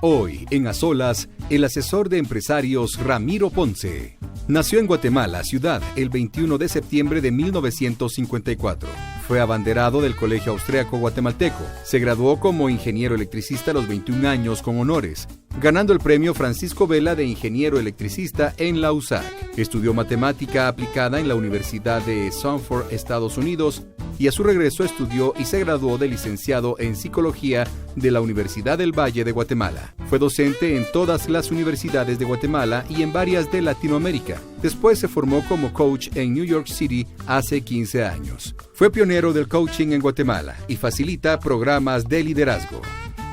Hoy, en A Solas, el asesor de empresarios Ramiro Ponce. Nació en Guatemala, ciudad, el 21 de septiembre de 1954. Fue abanderado del Colegio Austriaco Guatemalteco. Se graduó como ingeniero electricista a los 21 años con honores, ganando el premio Francisco Vela de ingeniero electricista en la USAC. Estudió matemática aplicada en la Universidad de Stanford, Estados Unidos, y a su regreso estudió y se graduó de licenciado en Psicología de la Universidad del Valle de Guatemala. Fue docente en todas las universidades de Guatemala y en varias de Latinoamérica. Después se formó como coach en New York City hace 15 años. Fue pionero del coaching en Guatemala y facilita programas de liderazgo.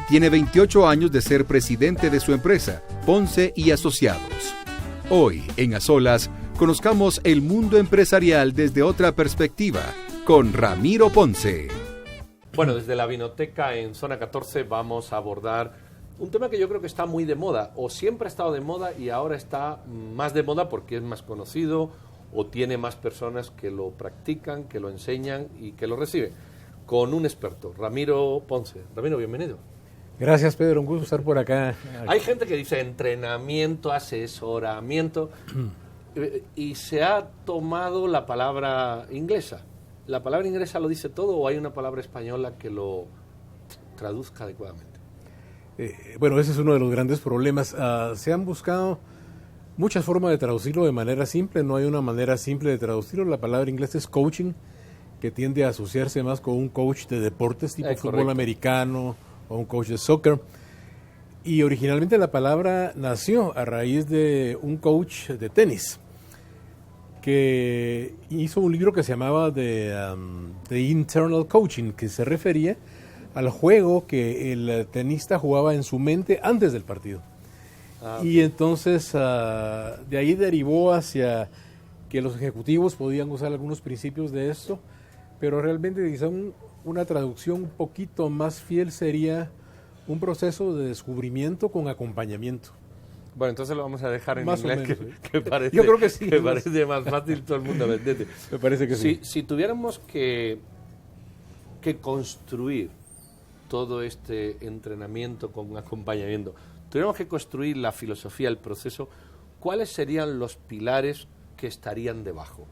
Tiene 28 años de ser presidente de su empresa, Ponce y Asociados. Hoy, en A Solas, conozcamos el mundo empresarial desde otra perspectiva, con Ramiro Ponce. Bueno, desde la Vinoteca en Zona 14 vamos a abordar un tema que yo creo que está muy de moda, o siempre ha estado de moda y ahora está más de moda porque es más conocido o tiene más personas que lo practican, que lo enseñan y que lo reciben, con un experto, Ramiro Ponce. Ramiro, bienvenido. Gracias, Pedro, un gusto estar por acá. Hay gente que dice entrenamiento, asesoramiento, y se ha tomado la palabra inglesa. ¿La palabra inglesa lo dice todo o hay una palabra española que lo traduzca adecuadamente? Bueno, ese es uno de los grandes problemas. Se han buscado muchas formas de traducirlo de manera simple. No hay una manera simple de traducirlo. La palabra inglesa es coaching, que tiende a asociarse más con un coach de deportes tipo fútbol americano o un coach de soccer. Y originalmente la palabra nació a raíz de un coach de tenis que hizo un libro que se llamaba The Internal Coaching, que se refería al juego que el tenista jugaba en su mente antes del partido. Okay. Y entonces de ahí derivó hacia que los ejecutivos podían usar algunos principios de esto, pero realmente quizá una traducción un poquito más fiel sería un proceso de descubrimiento con acompañamiento. Bueno, entonces lo vamos a dejar en más inglés, que parece, yo creo que sí, que parece más fácil todo el mundo entender. Me parece que sí. Si tuviéramos que construir todo este entrenamiento con acompañamiento, tuviéramos que construir la filosofía, el proceso, ¿cuáles serían los pilares que estarían debajo?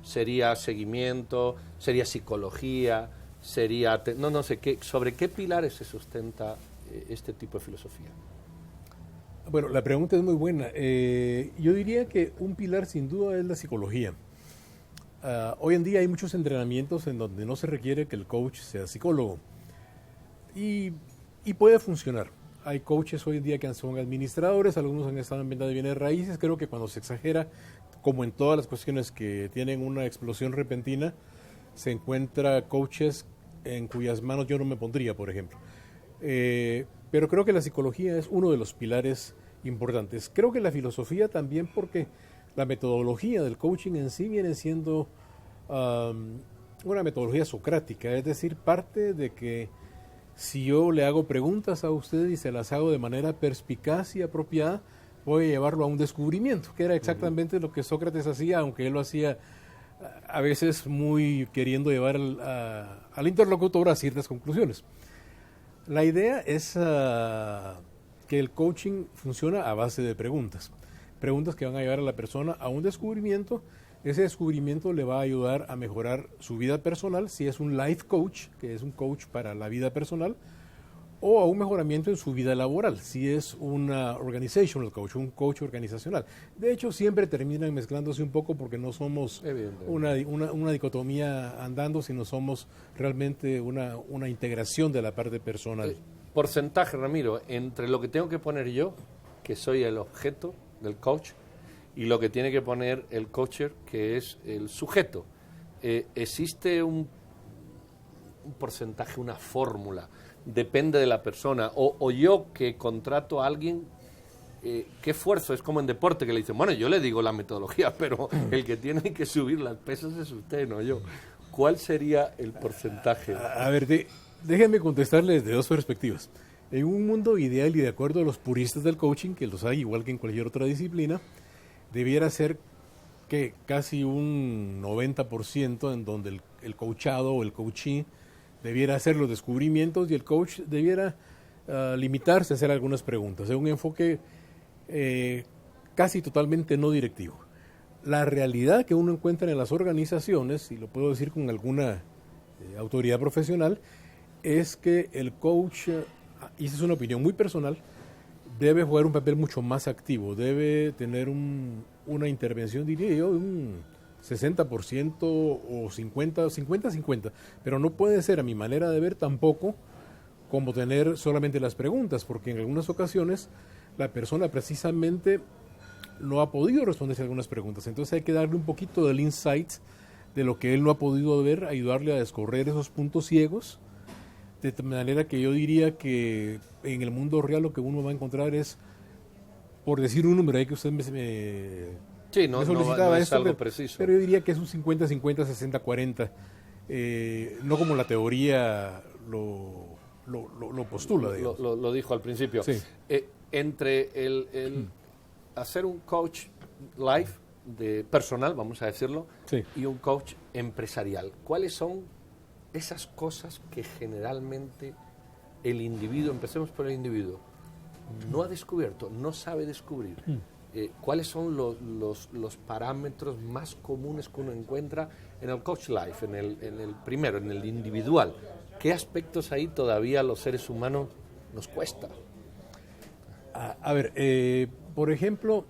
¿Sería seguimiento? ¿Sería psicología? ¿Sería no sé qué? ¿Sobre qué pilares se sustenta este tipo de filosofía? Bueno, la pregunta es muy buena. Yo diría que un pilar sin duda es la psicología. Hoy en día hay muchos entrenamientos en donde no se requiere que el coach sea psicólogo y puede funcionar. Hay coaches hoy en día que son administradores, algunos han estado en venta de bienes raíces. Creo que cuando se exagera, como en todas las cuestiones que tienen una explosión repentina, se encuentra coaches en cuyas manos yo no me pondría, por ejemplo. Pero creo que la psicología es uno de los pilares importantes. Creo que la filosofía también, porque la metodología del coaching en sí viene siendo una metodología socrática, es decir, parte de que si yo le hago preguntas a usted y se las hago de manera perspicaz y apropiada, voy a llevarlo a un descubrimiento, que era exactamente lo que Sócrates hacía, aunque él lo hacía a veces muy queriendo llevar al interlocutor a ciertas conclusiones. La idea es que el coaching funciona a base de preguntas que van a llevar a la persona a un descubrimiento. Ese descubrimiento le va a ayudar a mejorar su vida personal, si es un life coach, que es un coach para la vida personal, o a un mejoramiento en su vida laboral, si es una organizational coach, un coach organizacional. De hecho, siempre terminan mezclándose un poco porque no somos una dicotomía andando, sino somos realmente una integración de la parte personal. Porcentaje, Ramiro, entre lo que tengo que poner yo, que soy el objeto del coach, y lo que tiene que poner el coacher, que es el sujeto. ¿Existe un porcentaje, una fórmula? Depende de la persona, o yo que contrato a alguien, ¿qué esfuerzo? Es como en deporte que le dicen, bueno, yo le digo la metodología, pero el que tiene que subir las pesas es usted, no yo. ¿Cuál sería el porcentaje? A ver, déjenme contestarles de dos perspectivas. En un mundo ideal y de acuerdo a los puristas del coaching, que los hay igual que en cualquier otra disciplina, debiera ser que casi un 90% en donde el coachado o el coachee debiera hacer los descubrimientos y el coach debiera limitarse a hacer algunas preguntas. Es un enfoque casi totalmente no directivo. La realidad que uno encuentra en las organizaciones, y lo puedo decir con alguna autoridad profesional, es que el coach, y esa es una opinión muy personal, debe jugar un papel mucho más activo, debe tener una intervención, diría yo, de un 60% o 50-50, pero no puede ser, a mi manera de ver, tampoco como tener solamente las preguntas, porque en algunas ocasiones la persona precisamente no ha podido responderse a algunas preguntas, entonces hay que darle un poquito del insight de lo que él no ha podido ver, ayudarle a descorrer esos puntos ciegos, de manera que yo diría que en el mundo real lo que uno va a encontrar es, por decir un número, ahí que usted me solicitaba no es esto, algo preciso. pero yo diría que es un 50-50, 60-40, no como la teoría lo postula. Lo dijo al principio. Sí. Entre el hacer un coach live, de personal, vamos a decirlo, Sí. y un coach empresarial, ¿cuáles son esas cosas que generalmente el individuo, empecemos por el individuo, no ha descubierto, no sabe descubrir? ¿Cuáles son los parámetros más comunes que uno encuentra en el coach life, en el primero, en el individual? ¿Qué aspectos ahí todavía a los seres humanos nos cuesta? A ver, por ejemplo,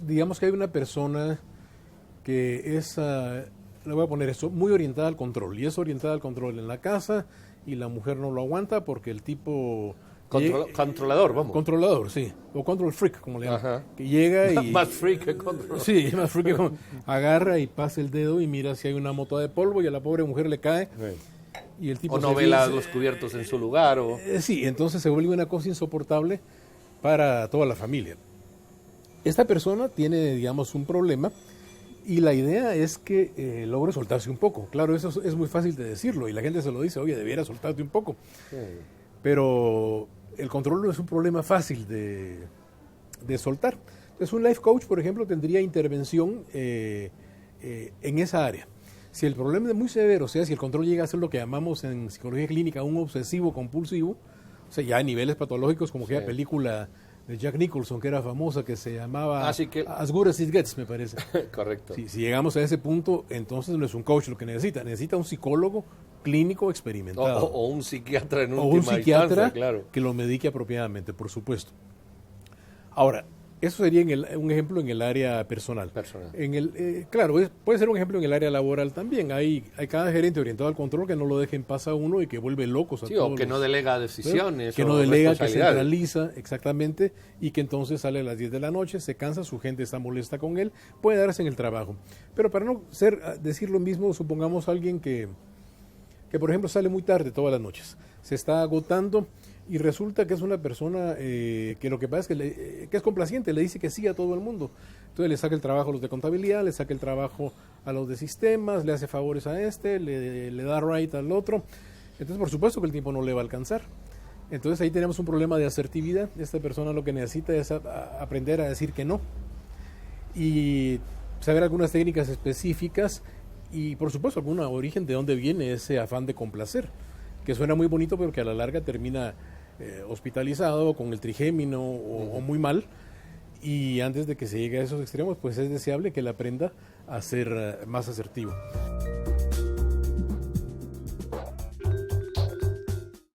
digamos que hay una persona que es, le voy a poner esto, muy orientada al control, y es orientada al control en la casa, y la mujer no lo aguanta porque el tipo... Controlador, vamos. Controlador, sí. O control freak, como le llaman. Ajá. Que llega y... Más freak que controlador. Sí, más freak que agarra y pasa el dedo y mira si hay una mota de polvo y a la pobre mujer le cae. Sí. Y el tipo O no ve los cubiertos en su lugar. Sí, entonces se vuelve una cosa insoportable para toda la familia. Esta persona tiene, digamos, un problema y la idea es que logre soltarse un poco. Claro, eso es muy fácil de decirlo y la gente se lo dice, oye, debiera soltarte un poco. Sí. Pero el control no es un problema fácil de soltar. Entonces un life coach, por ejemplo, tendría intervención en esa área. Si el problema es muy severo, o sea, si el control llega a ser lo que llamamos en psicología clínica un obsesivo compulsivo, o sea, ya a niveles patológicos como aquella película de Jack Nicholson que era famosa, que se llamaba As Good As It Gets, me parece. Correcto. Si llegamos a ese punto, entonces no es un coach lo que necesita un psicólogo clínico experimentado. O un psiquiatra en última o un psiquiatra instancia, claro. que lo medique apropiadamente, por supuesto. Ahora, eso sería un ejemplo en el área personal. Claro, puede ser un ejemplo en el área laboral también. Hay cada gerente orientado al control que no lo deje en paz a uno y que vuelve locos a todos. O que no delega decisiones. Que no delega, que centraliza, exactamente, y que entonces sale a las 10 de la noche, se cansa, su gente está molesta con él, puede darse en el trabajo. Pero para no decir lo mismo, supongamos alguien que por ejemplo sale muy tarde todas las noches, se está agotando y resulta que es una persona que lo que pasa es que es complaciente, le dice que sí a todo el mundo. Entonces le saca el trabajo a los de contabilidad, le saca el trabajo a los de sistemas, le hace favores a le da right al otro. Entonces por supuesto que el tiempo no le va a alcanzar. Entonces ahí tenemos un problema de asertividad. Esta persona lo que necesita es aprender a decir que no y saber algunas técnicas específicas y por supuesto algún origen de dónde viene ese afán de complacer, que suena muy bonito pero que a la larga termina hospitalizado con el trigémino o muy mal, y antes de que se llegue a esos extremos pues es deseable que él aprenda a ser más asertivo.